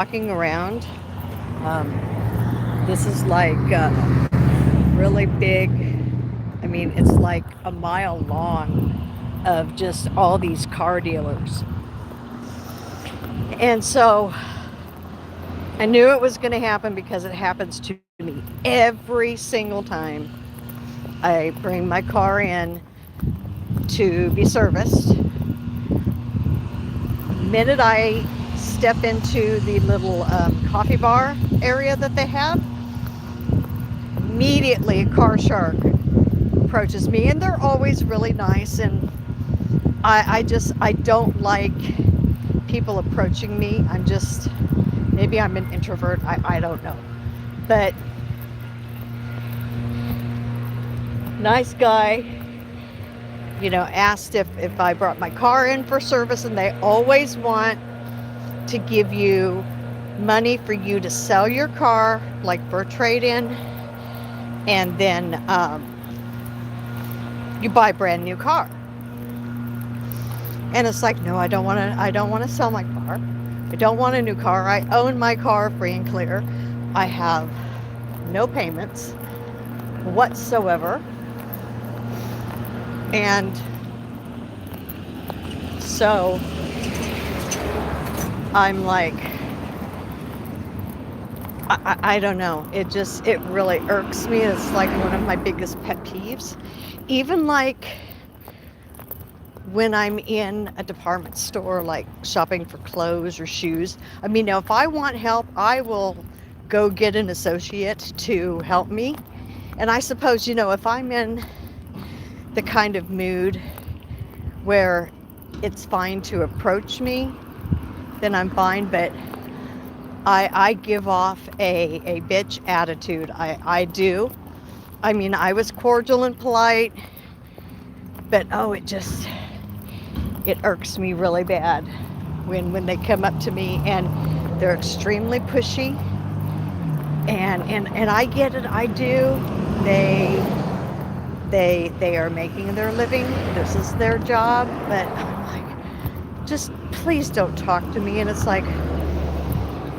walking around. This is like really big. I mean, it's like a mile long of just all these car dealers. And so I knew it was going to happen because it happens to me every single time I bring my car in to be serviced. The minute I step into the little coffee bar area that they have, immediately a car shark approaches me, and they're always really nice. And I don't like people approaching me. Maybe I'm an introvert. I don't know. But nice guy, asked if I brought my car in for service, and they always want to give you money for you to sell your car, like for a trade-in, and then you buy a brand new car. And it's like, no, I don't want to. I don't want to sell my car. I don't want a new car. I own my car free and clear. I have no payments whatsoever. And so I'm like, I don't know. It really irks me. It's like one of my biggest pet peeves. Even like when I'm in a department store, like shopping for clothes or shoes. I mean, now if I want help, I will go get an associate to help me. And I suppose, if I'm in the kind of mood where it's fine to approach me, then I'm fine. But I give off a bitch attitude. I do. I mean, I was cordial and polite, but it irks me really bad when they come up to me and they're extremely pushy. And I get it. I do. They are making their living. This is their job. But I'm like, just please don't talk to me. And it's like,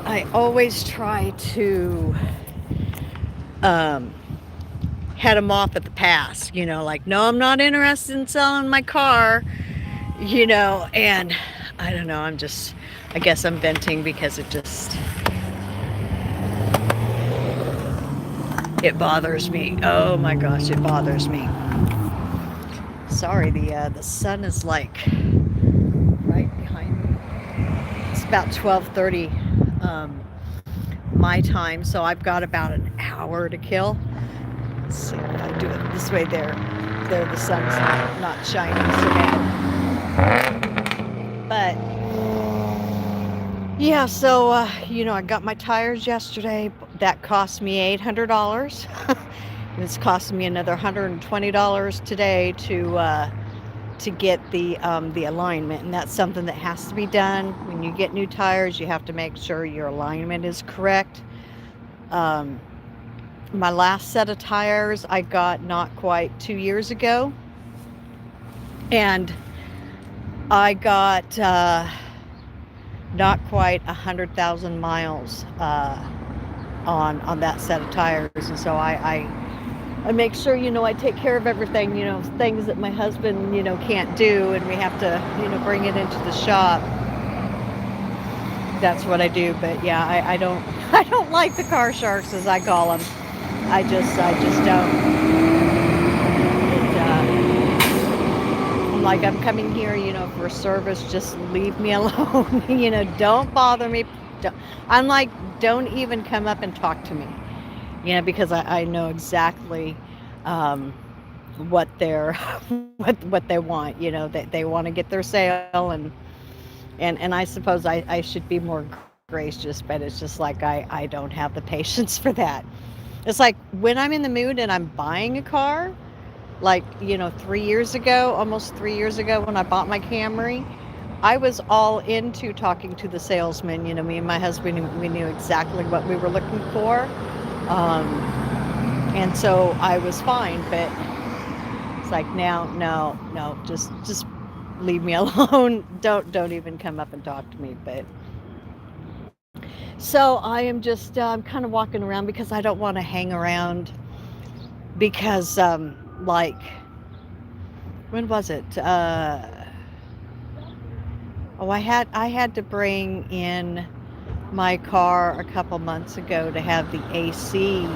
I always try to head them off at the pass, like, no, I'm not interested in selling my car, and I don't know, I guess I'm venting because it bothers me. Oh my gosh, it bothers me. Sorry, the sun is like right behind me. It's about 12:30 my time, so I've got about an hour to kill. Let's see if I do it this way. There the sun's not shining so bad. But yeah, so I got my tires yesterday. That cost me $800. It's costing me another $120 today to get the alignment, and that's something that has to be done when you get new tires. You have to make sure your alignment is correct. My last set of tires I got not quite 2 years ago, and I got not quite 100,000 miles on that set of tires. And so I make sure, I take care of everything, things that my husband, can't do, and we have to, bring it into the shop. That's what I do. But yeah, I don't I don't like the car sharks, as I call them. I just don't. I'm like, I'm coming here, for service. Just leave me alone. Don't bother me. I'm like, don't even come up and talk to me. Because I know exactly what they're what they want. They want to get their sale, and I suppose I should be more gracious, but it's just like I don't have the patience for that. It's like when I'm in the mood and I'm buying a car, like, 3 years ago, almost 3 years ago, when I bought my Camry, I was all into talking to the salesman. Me and my husband, we knew exactly what we were looking for. Um, and so I was fine, but it's like, now, no, just leave me alone. Don't even come up and talk to me. But So I am just kind of walking around because I don't want to hang around because like when was it? Oh, I had to bring in my car a couple months ago to have the AC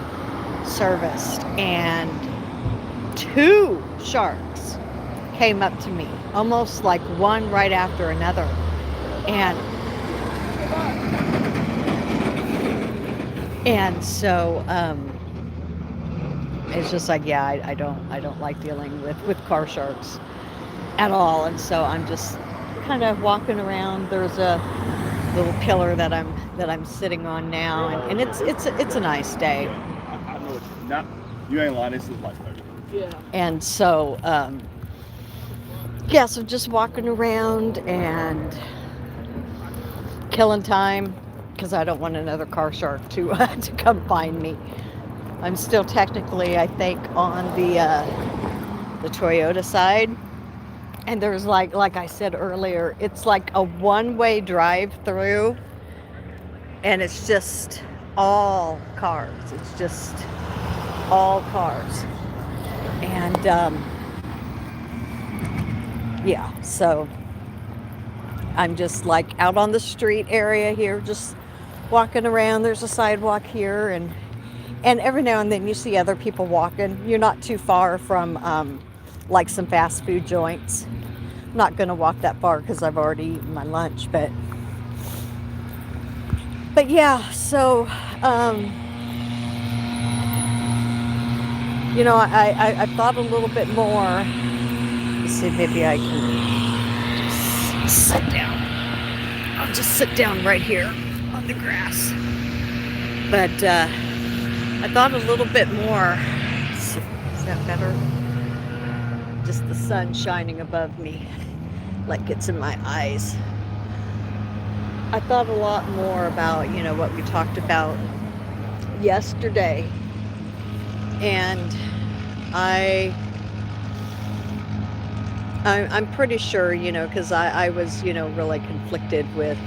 serviced, and two sharks came up to me, almost like one right after another. And so it's just like, yeah, I don't like dealing with car sharks at all. And so I'm just kind of walking around. There's a little pillar that I'm sitting on now, and it's a nice day. I know it's not. You ain't lying. This is life, baby. Yeah. And so yeah, so just walking around and killing time because I don't want another car shark to to come find me. I'm still technically, I think, on the Toyota side, and there's like I said earlier, it's like a one-way drive through, and it's just all cars. It's just all cars, and yeah, so I'm just like out on the street area here, just walking around. There's a sidewalk here, and every now and then you see other people walking. You're not too far from like some fast food joints. I'm not gonna walk that far because I've already eaten my lunch, but yeah. So I thought a little bit more. Let's see, maybe I can just sit down. I'll just sit down right here on the grass. But I thought a little bit more. Is that better? Just the sun shining above me, like it's in my eyes. I thought a lot more about, what we talked about yesterday. And I'm pretty sure, because I was, really conflicted with,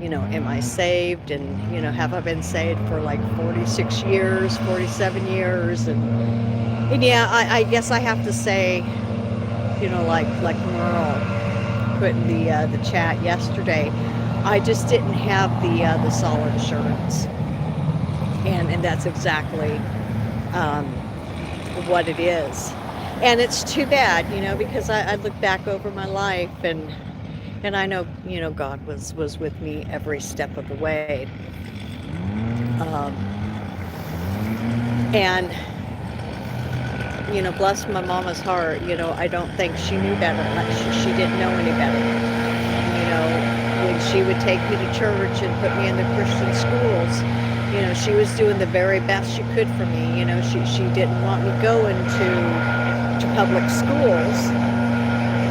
am I saved? And, have I been saved for like 46 years, 47 years? And yeah, I guess I have to say, like Merle put in the chat yesterday, I just didn't have the solid assurance. And that's exactly what it is. And it's too bad, because I look back over my life, and I know, God was with me every step of the way. And, bless my mama's heart, I don't think she knew better. She didn't know any better. When she would take me to church and put me in the Christian schools, she was doing the very best she could for me. She didn't want me going to public schools,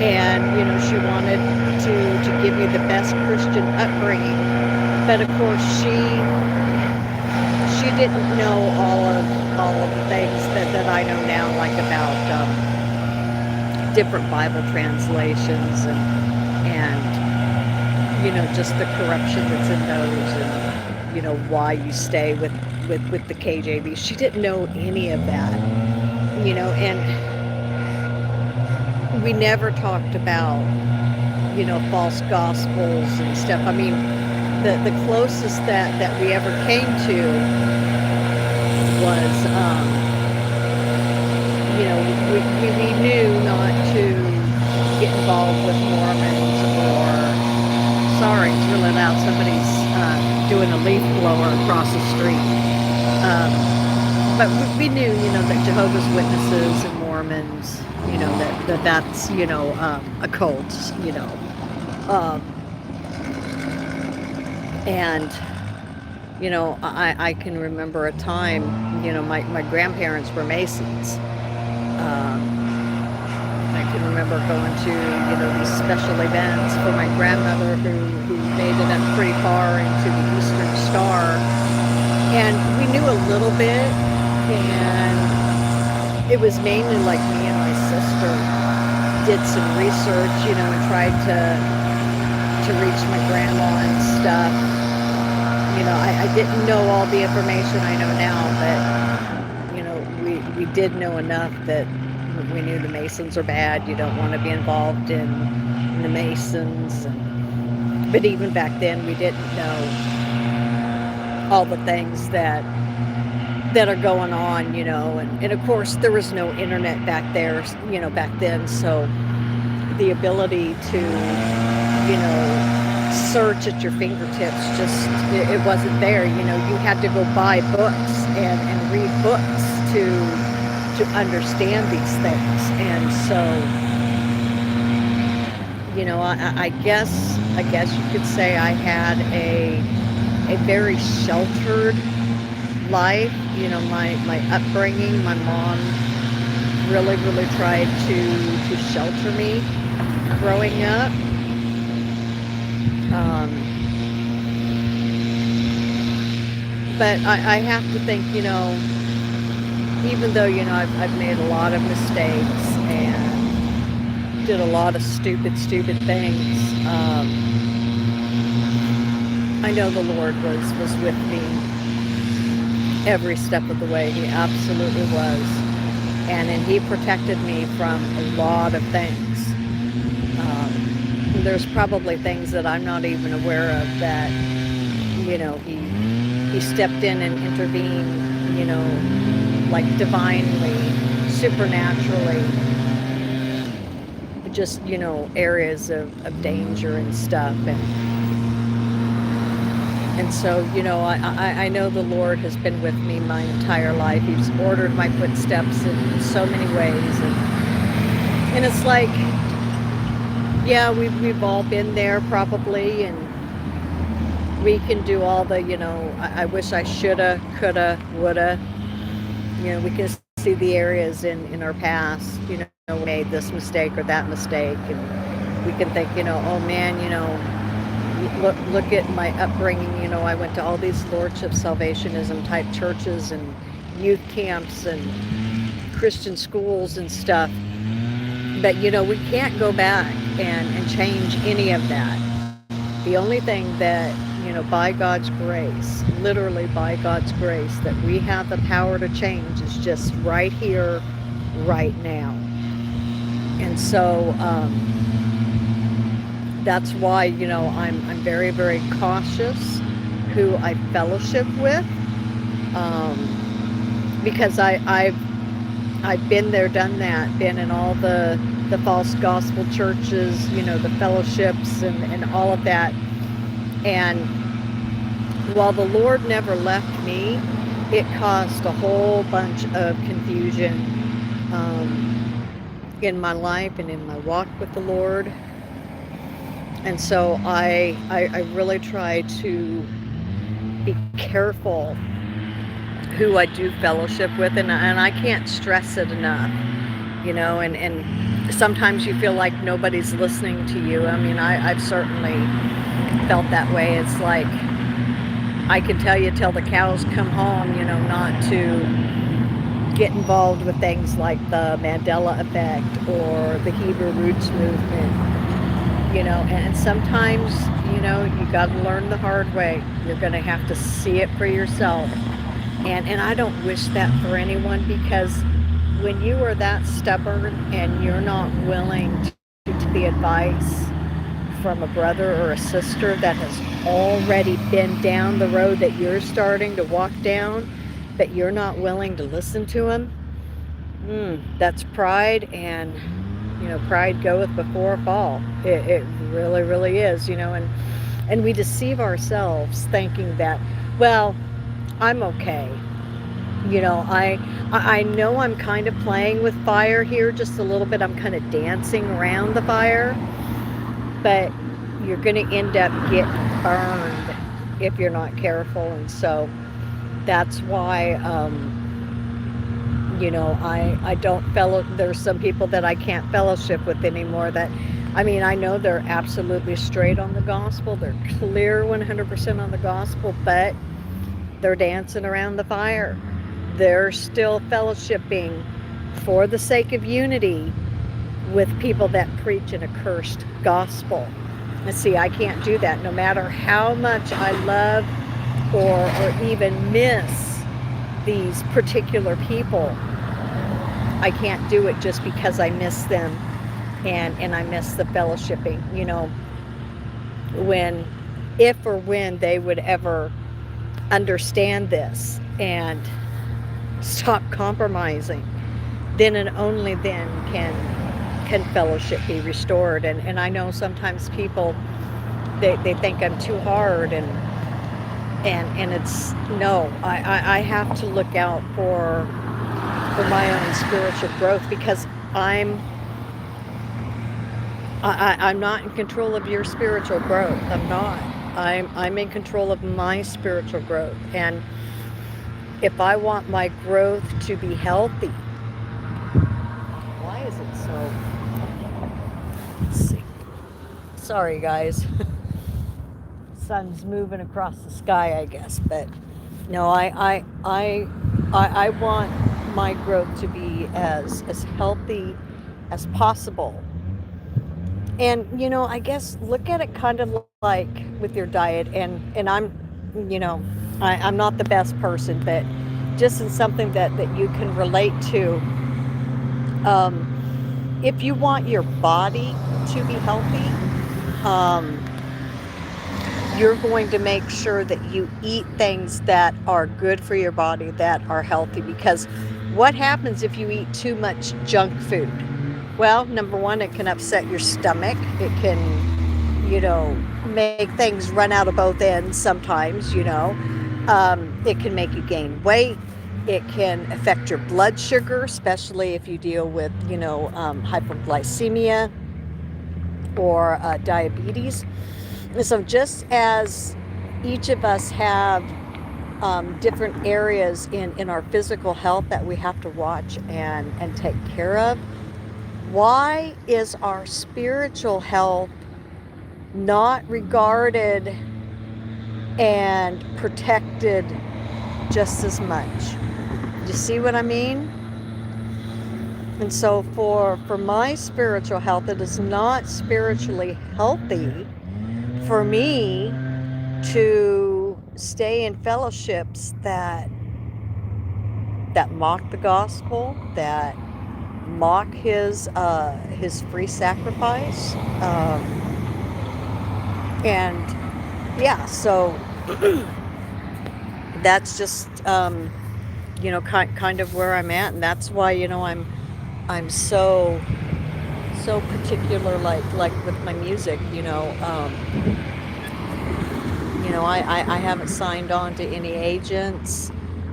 and she wanted to give me the best Christian upbringing. But of course, she didn't know all of the things that I know now, like about different Bible translations and just the corruption that's in those, and why you stay with the KJV. She didn't know any of that, and we never talked about false gospels and stuff. I mean, the closest that we ever came to was we knew not to get involved with Mormons, or sorry, it's really loud, somebody's doing a leaf blower across the street. But we knew, that Jehovah's Witnesses and Mormons, that's, a cult, and, I can remember a time, my grandparents were Masons. I can remember going to, these special events for my grandmother who made it up pretty far into the Eastern Star. And we knew a little bit, and it was mainly like me and my sister did some research, and tried to reach my grandma and stuff. I didn't know all the information I know now, but we did know enough that we knew the Masons are bad. You don't want to be involved in the Masons. But even back then, we didn't know all the things that are going on, and of course there was no internet back there, back then, so the ability to, search at your fingertips, just, it wasn't there. You had to go buy books and read books to understand these things. And so, I guess you could say I had a very sheltered life. My upbringing, my mom really tried to shelter me growing up. But I have to think, even though, I've made a lot of mistakes and did a lot of stupid things, I know the Lord was with me every step of the way. He absolutely was. And He protected me from a lot of things. There's probably things that I'm not even aware of that, He stepped in and intervened, like divinely, supernaturally, just, areas of danger and stuff. And so, I know the Lord has been with me my entire life. He's ordered my footsteps in so many ways. And it's like, yeah, we've all been there probably, and we can do all the, I wish I shoulda, coulda, woulda. We can see the areas in our past, we made this mistake or that mistake, and we can think, oh man, look at my upbringing. I went to all these Lordship Salvationism type churches and youth camps and Christian schools and stuff. But, we can't go back and change any of that. The only thing that, by God's grace, literally by God's grace, that we have the power to change is just right here, right now. And so that's why, I'm very, very cautious who I fellowship with, because I've been there, done that, been in all the false gospel churches, the fellowships and all of that. And while the Lord never left me, it caused a whole bunch of confusion in my life and in my walk with the Lord. And so I really try to be careful who I do fellowship with, and I can't stress it enough, and sometimes you feel like nobody's listening to you. I mean, I've certainly felt that way. It's like, I can tell you till the cows come home, not to get involved with things like the Mandela effect or the Hebrew Roots movement, and sometimes, you got to learn the hard way. You're going to have to see it for yourself. And I don't wish that for anyone, because when you are that stubborn and you're not willing to take the advice from a brother or a sister that has already been down the road that you're starting to walk down, but you're not willing to listen to them, that's pride. And pride goeth before a fall. It really, really is, and we deceive ourselves thinking that, well, I'm okay. I know I'm kind of playing with fire here just a little bit. I'm kind of dancing around the fire, but you're going to end up getting burned if you're not careful. And so that's why, I don't there's some people that I can't fellowship with anymore that, I know they're absolutely straight on the gospel. They're clear 100% on the gospel, but they're dancing around the fire. They're still fellowshipping for the sake of unity with people that preach an accursed gospel. And see, I can't do that. No matter how much I love or even miss these particular people. I can't do it just because I miss them, and I miss the fellowshipping, when, if or when they would ever understand this and stop compromising, then and only then can fellowship be restored. And I know sometimes people, they think I'm too hard, and it's no, I have to look out for my own spiritual growth, because I'm not in control of your spiritual growth. I'm not. I'm in control of my spiritual growth. And if I want my growth to be healthy, why is it so? Let's see. Sorry, guys. Sun's moving across the sky, I guess. But no, I want my growth to be as healthy as possible. And I guess look at it kind of like with your diet, and I'm not the best person, but just in something that you can relate to. If you want your body to be healthy, um, you're going to make sure that you eat things that are good for your body, that are healthy. Because what happens if you eat too much junk food? Well, number one, it can upset your stomach. It can, make things run out of both ends sometimes. It can make you gain weight. It can affect your blood sugar, especially if you deal with, hypoglycemia or diabetes. And so just as each of us have different areas in our physical health that we have to watch and take care of, why is our spiritual health not regarded and protected just as much? You see what I mean? And so for my spiritual health, it is not spiritually healthy for me to stay in fellowships that mock the gospel, that mock his free sacrifice, and yeah, so that's just kind of where I'm at, and that's why I'm so particular, like with my music. I haven't signed on to any agents.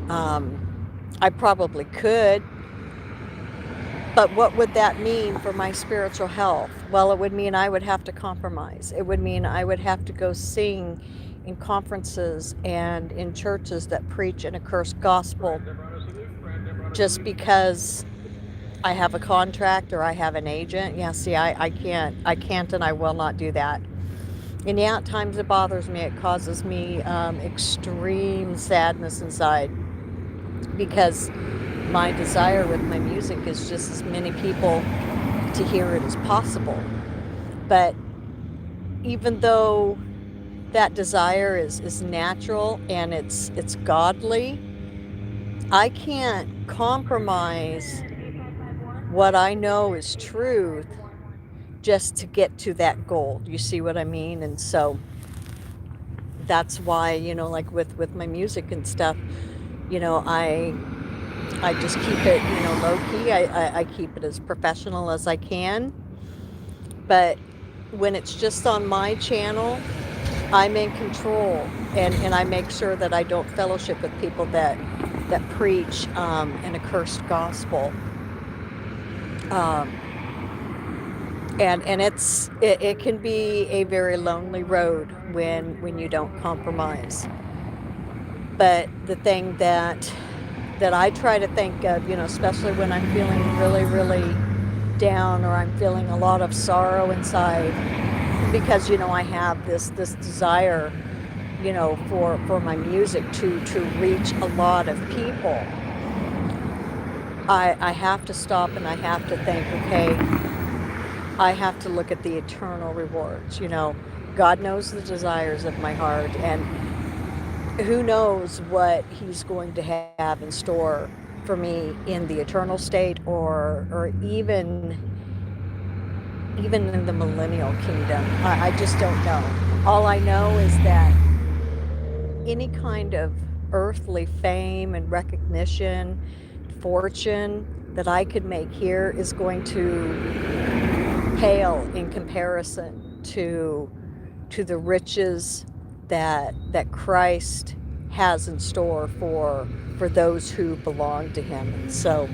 I probably could. But what would that mean for my spiritual health? Well, it would mean I would have to compromise. It would mean I would have to go sing in conferences and in churches that preach an accursed gospel just because I have a contract or I have an agent. Yeah, see, I can't and I will not do that. And yeah, at times it bothers me. It causes me extreme sadness inside, because my desire with my music is just as many people to hear it as possible. But even though that desire is natural and it's godly, I can't compromise what I know is truth just to get to that goal. You see what I mean? And so that's why, like with my music and stuff, I just keep it, low key. I keep it as professional as I can. But when it's just on my channel, I'm in control, and I make sure that I don't fellowship with people that preach an accursed gospel. And it can be a very lonely road when you don't compromise. But the thing that I try to think of, especially when I'm feeling really, really down, or I'm feeling a lot of sorrow inside, because I have this desire, for my music to reach a lot of people. I have to stop and I have to think, okay, I have to look at the eternal rewards. God knows the desires of my heart, and who knows what he's going to have in store for me in the eternal state, or even in the millennial kingdom. I just don't know. All I know is that any kind of earthly fame and recognition, fortune that I could make here is going to pale in comparison to the riches that Christ has in store for those who belong to him. And so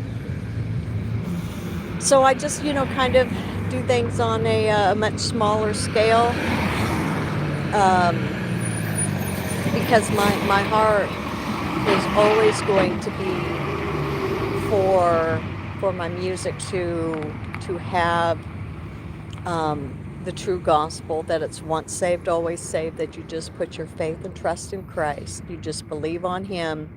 I just, kind of do things on a much smaller scale, because my heart is always going to be for my music to have the true gospel, that it's once saved, always saved, that you just put your faith and trust in Christ. You just believe on him,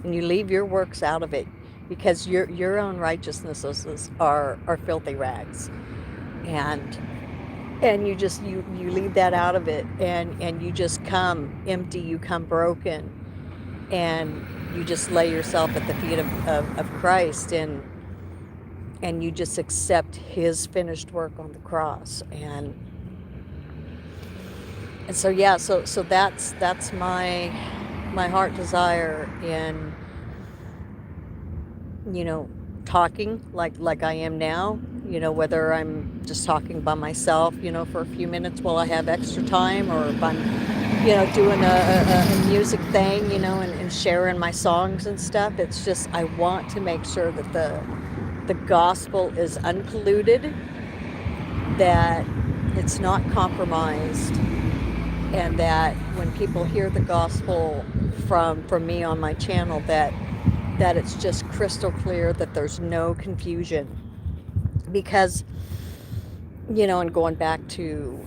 and you leave your works out of it, because your own righteousnesses are filthy rags. And you just you leave that out of it, and you just come empty, you come broken, and you just lay yourself at the feet of Christ, and you just accept his finished work on the cross. And so yeah, so that's my heart desire in, talking like I am now, whether I'm just talking by myself, for a few minutes while I have extra time, or if I'm, doing a music thing, and sharing my songs and stuff. It's just, I want to make sure that the gospel is unpolluted, that it's not compromised, and that when people hear the gospel from me on my channel, that it's just crystal clear, that there's no confusion. Because, and going back to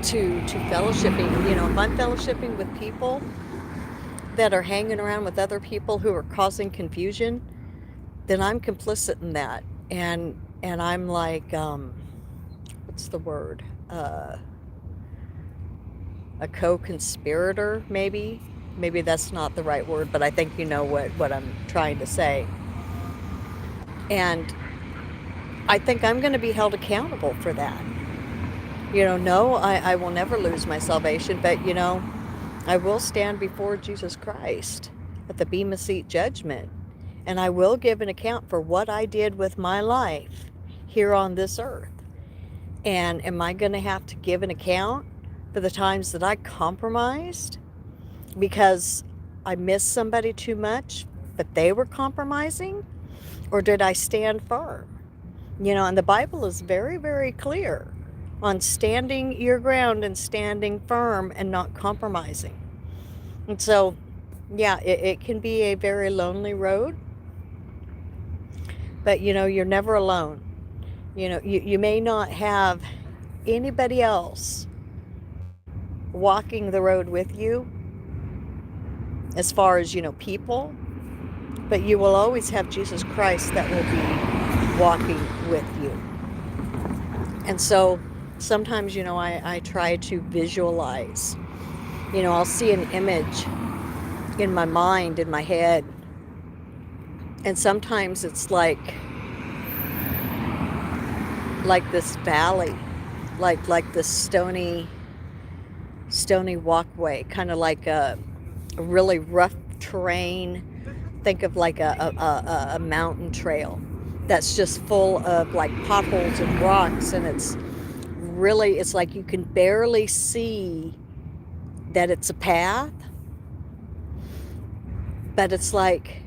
fellowshipping, if I'm fellowshipping with people that are hanging around with other people who are causing confusion, then I'm complicit in that. And I'm like, what's the word? A co-conspirator, maybe. Maybe that's not the right word, but I think you know what I'm trying to say. And I think I'm going to be held accountable for that. No, I will never lose my salvation, but, I will stand before Jesus Christ at the Bema Seat judgment, and I will give an account for what I did with my life here on this earth. And am I going to have to give an account for the times that I compromised because I missed somebody too much, but they were compromising? Or did I stand firm? And the Bible is very, very clear on standing your ground and standing firm and not compromising. And so, yeah, it can be a very lonely road, but, you're never alone. You may not have anybody else walking the road with you as far as, people, but you will always have Jesus Christ that will be walking with you. And so sometimes, I try to visualize, I'll see an image in my mind, in my head, and sometimes it's like this valley, like this stony walkway, kind of like a really rough terrain. Think of like a mountain trail that's just full of like potholes and rocks, and it's like you can barely see that it's a path, but it's like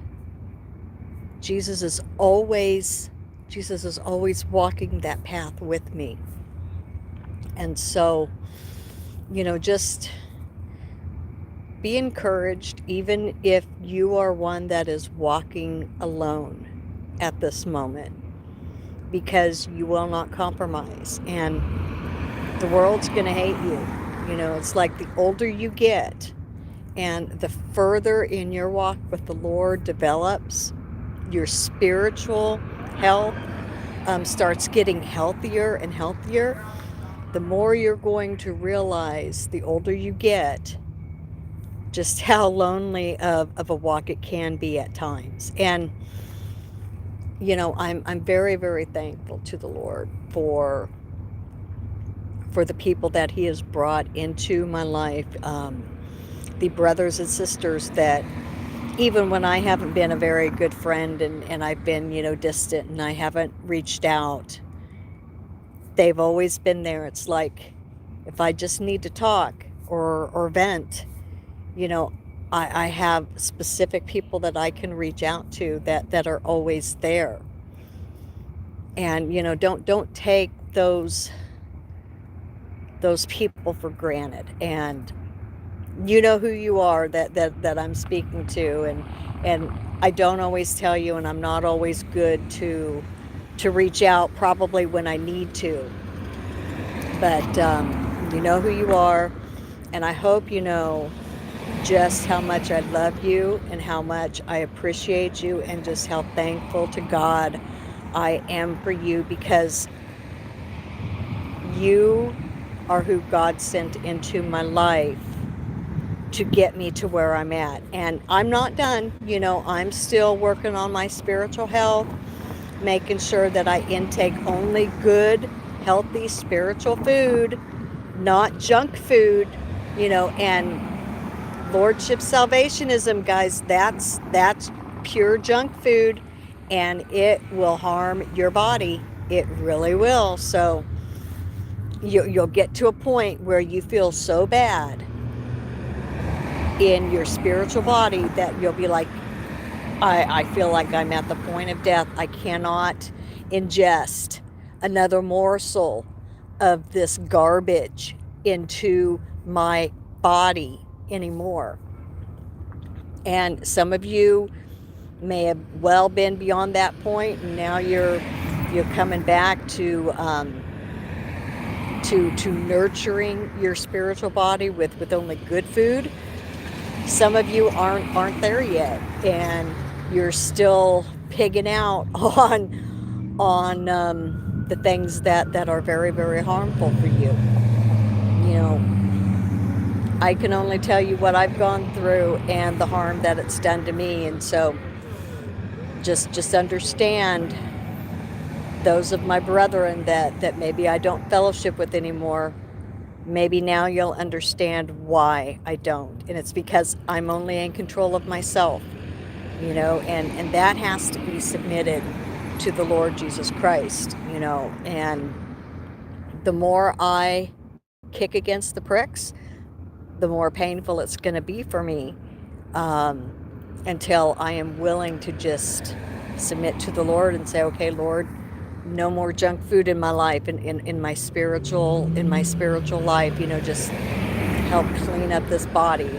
Jesus is always walking that path with me. And so, just be encouraged, even if you are one that is walking alone at this moment, because you will not compromise, and the world's going to hate you. It's like the older you get and the further in your walk with the Lord develops, your spiritual health starts getting healthier and healthier, the more you're going to realize, the older you get, just how lonely of a walk it can be at times. And I'm very, very thankful to the Lord for the people that He has brought into my life, the brothers and sisters that, even when I haven't been a very good friend, and I've been, distant, and I haven't reached out, they've always been there. It's like, if I just need to talk or vent, you know, I have specific people that I can reach out to that are always there. And, don't take those people for granted. And you know who you are that I'm speaking to, and I don't always tell you, and I'm not always good to reach out, probably when I need to. But you know who you are, and I hope you know just how much I love you and how much I appreciate you, and just how thankful to God I am for you, because you are who God sent into my life to get me to where I'm at. And I'm not done. I'm still working on my spiritual health, making sure that I intake only good, healthy spiritual food, not junk food, and Lordship Salvationism, guys, that's pure junk food, and it will harm your body. It really will. So you'll get to a point where you feel so bad in your spiritual body that you'll be like, I feel like I'm at the point of death. I cannot ingest another morsel of this garbage into my body anymore. And some of you may have well been beyond that point, and now you're coming back to nurturing your spiritual body with only good food. Some of you aren't there yet, and you're still pigging out on the things that are very, very harmful for you. I can only tell you what I've gone through and the harm that it's done to me, and so just understand, those of my brethren that maybe I don't fellowship with anymore, maybe now you'll understand why I don't. And it's because I'm only in control of myself, and that has to be submitted to the Lord Jesus Christ, and the more I kick against the pricks, the more painful it's going to be for me, until I am willing to just submit to the Lord and say, okay, Lord, no more junk food in my life, in my spiritual life, just help clean up this body.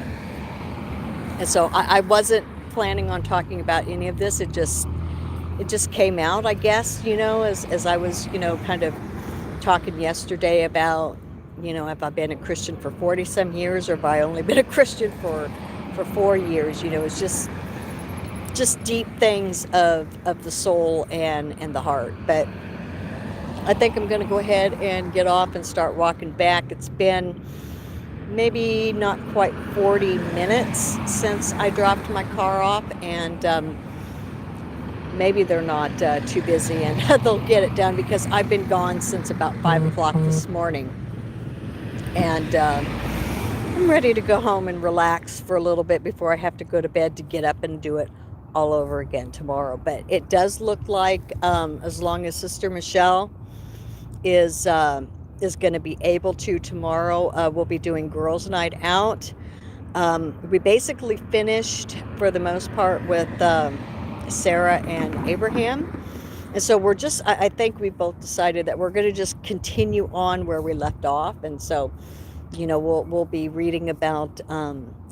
And so I wasn't planning on talking about any of this. It just came out, I guess, as I was, kind of talking yesterday about, have I been a Christian for 40 some years, or have I only been a Christian for 4 years? It's just deep things of the soul and the heart. But I think I'm going to go ahead and get off and start walking back. It's been maybe not quite 40 minutes since I dropped my car off, and maybe they're not too busy, and they'll get it done, because I've been gone since about 5 o'clock this morning. And I'm ready to go home and relax for a little bit before I have to go to bed to get up and do it all over again tomorrow. But it does look like, as long as Sister Michelle is going to be able to tomorrow, we'll be doing Girls' Night Out. We basically finished, for the most part, with Sarah and Abraham. And so I think we both decided that we're going to just continue on where we left off. And so, we'll be reading about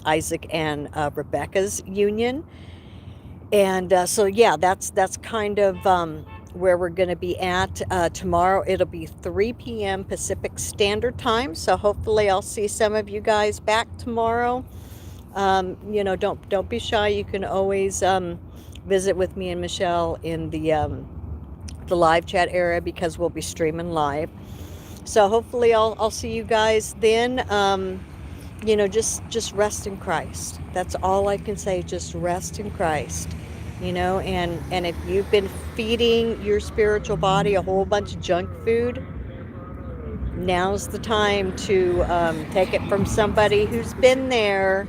Isaac and Rebecca's union. And so, yeah, that's kind of where we're going to be at tomorrow. It'll be 3 p.m. Pacific Standard Time. So hopefully I'll see some of you guys back tomorrow. Don't be shy. You can always visit with me and Michelle in the live chat area, because we'll be streaming live. So hopefully I'll see you guys then. you know, just rest in Christ. That's all I can say. Just rest in Christ. You know, and if you've been feeding your spiritual body a whole bunch of junk food, now's the time to take it from somebody who's been there.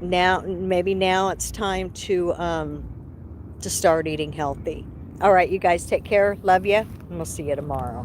Now, maybe now it's time to start eating healthy. All right, you guys take care. Love you, and we'll see you tomorrow.